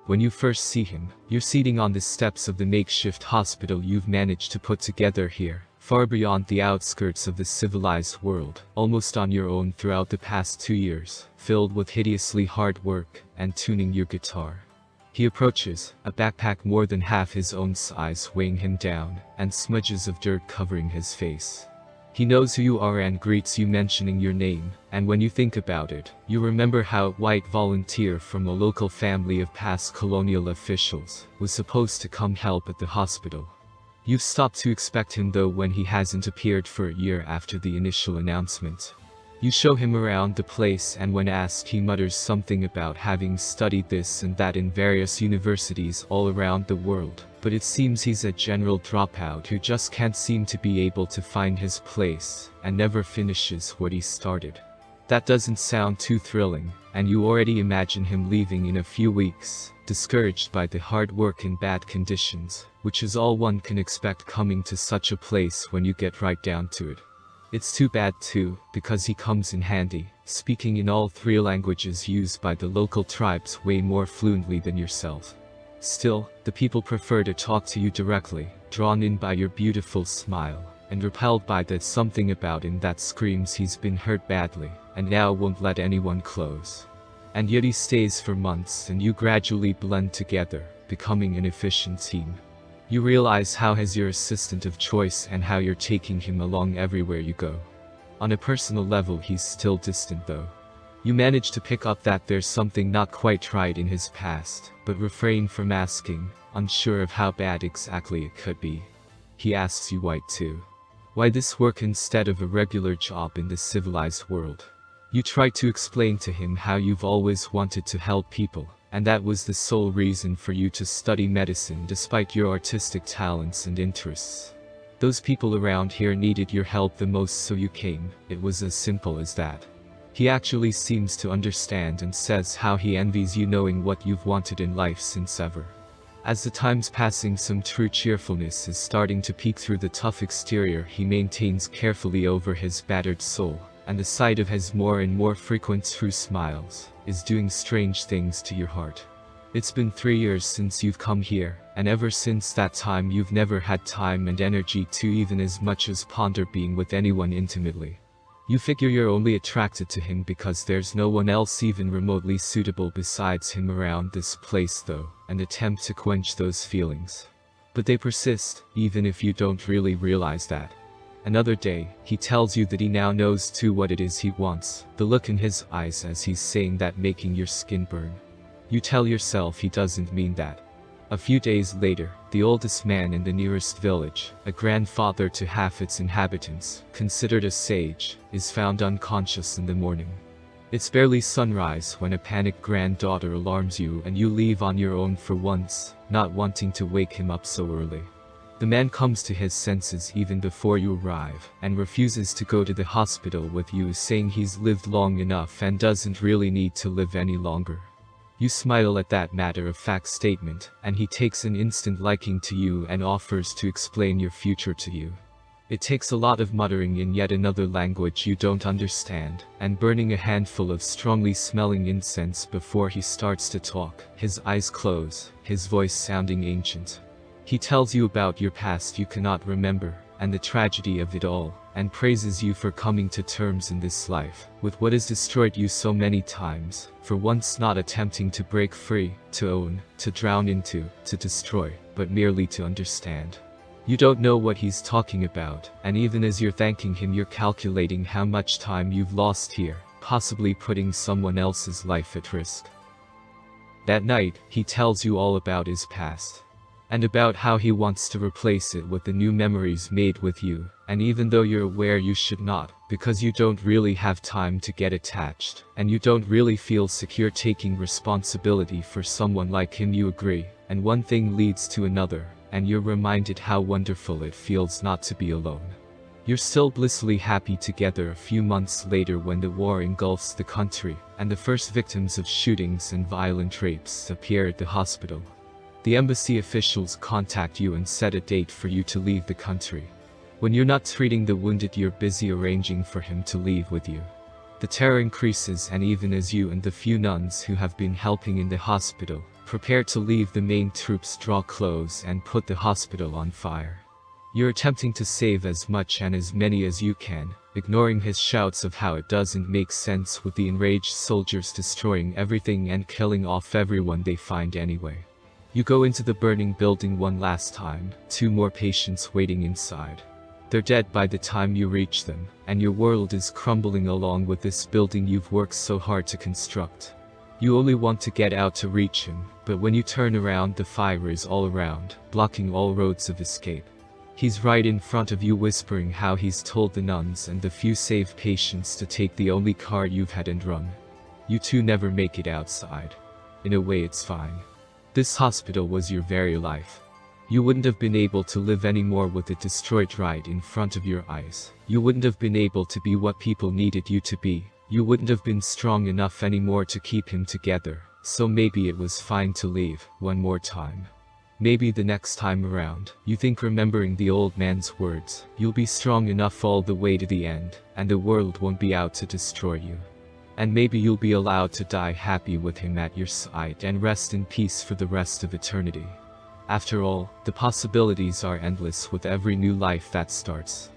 When you first see him, you're sitting on the steps of the makeshift hospital you've managed to put together here, far beyond the outskirts of the civilized world, almost on your own throughout the past 2 years, filled with hideously hard work and tuning your guitar. He approaches, a backpack more than half his own size weighing him down, and smudges of dirt covering his face. He knows who you are and greets you mentioning your name, and when you think about it, you remember how a white volunteer from a local family of past colonial officials was supposed to come help at the hospital. You've stopped to expect him though when he hasn't appeared for a year after the initial announcement. You show him around the place and when asked he mutters something about having studied this and that in various universities all around the world, but it seems he's a general dropout who just can't seem to be able to find his place, and never finishes what he started. That doesn't sound too thrilling, and you already imagine him leaving in a few weeks, discouraged by the hard work and bad conditions, which is all one can expect coming to such a place when you get right down to it. It's too bad too, because he comes in handy, speaking in all 3 languages used by the local tribes way more fluently than yourself. Still, the people prefer to talk to you directly, drawn in by your beautiful smile, and repelled by that something about him that screams he's been hurt badly, and now won't let anyone close. And yet he stays for months and you gradually blend together, becoming an efficient team. You realize how he's your assistant of choice and how you're taking him along everywhere you go. On a personal level he's still distant though. You manage to pick up that there's something not quite right in his past, but refrain from asking, unsure of how bad exactly it could be. He asks you why too. Why this work instead of a regular job in the civilized world? You try to explain to him how you've always wanted to help people, and that was the sole reason for you to study medicine despite your artistic talents and interests. Those people around here needed your help the most so you came, it was as simple as that. He actually seems to understand and says how he envies you knowing what you've wanted in life since ever. As the time's passing some true cheerfulness is starting to peek through the tough exterior he maintains carefully over his battered soul, and the sight of his more and more frequent true smiles is doing strange things to your heart. It's been 3 years since you've come here, and ever since that time you've never had time and energy to even as much as ponder being with anyone intimately. You figure you're only attracted to him because there's no one else even remotely suitable besides him around this place though, and attempt to quench those feelings. But they persist, even if you don't really realize that. Another day, he tells you that he now knows too what it is he wants, the look in his eyes as he's saying that making your skin burn. You tell yourself he doesn't mean that. A few days later, the oldest man in the nearest village, a grandfather to half its inhabitants, considered a sage, is found unconscious in the morning. It's barely sunrise when a panicked granddaughter alarms you and you leave on your own for once, not wanting to wake him up so early. The man comes to his senses even before you arrive, and refuses to go to the hospital with you, saying he's lived long enough and doesn't really need to live any longer. You smile at that matter-of-fact statement, and he takes an instant liking to you and offers to explain your future to you. It takes a lot of muttering in yet another language you don't understand, and burning a handful of strongly smelling incense before he starts to talk, his eyes close, his voice sounding ancient. He tells you about your past you cannot remember, and the tragedy of it all, and praises you for coming to terms in this life with what has destroyed you so many times, for once not attempting to break free, to own, to drown into, to destroy, but merely to understand. You don't know what he's talking about, and even as you're thanking him you're calculating how much time you've lost here, possibly putting someone else's life at risk. That night, he tells you all about his past, and about how he wants to replace it with the new memories made with you, and even though you're aware you should not, because you don't really have time to get attached, and you don't really feel secure taking responsibility for someone like him, you agree, and one thing leads to another, and you're reminded how wonderful it feels not to be alone. You're still blissfully happy together a few months later when the war engulfs the country, and the first victims of shootings and violent rapes appear at the hospital. The embassy officials contact you and set a date for you to leave the country. When you're not treating the wounded you're busy arranging for him to leave with you. The terror increases, and even as you and the few nuns who have been helping in the hospital Prepare to leave. The main troops draw close and put the hospital on fire. You're attempting to save as much and as many as you can, ignoring his shouts of how it doesn't make sense, with the enraged soldiers destroying everything and killing off everyone they find anyway. You go into the burning building one last time, 2 more patients waiting inside. They're dead by the time you reach them, and your world is crumbling along with this building you've worked so hard to construct. You only want to get out to reach him, but when you turn around, the fire is all around, blocking all roads of escape. He's right in front of you, whispering how he's told the nuns and the few saved patients to take the only car you've had and run. You two never make it outside. In a way, it's fine. This hospital was your very life. You wouldn't have been able to live anymore with it destroyed right in front of your eyes. You wouldn't have been able to be what people needed you to be. You wouldn't have been strong enough anymore to keep him together. So maybe it was fine to leave one more time. Maybe the next time around, you think, remembering the old man's words, you'll be strong enough all the way to the end, and the world won't be out to destroy you. And maybe you'll be allowed to die happy with him at your side and rest in peace for the rest of eternity. After all, the possibilities are endless with every new life that starts.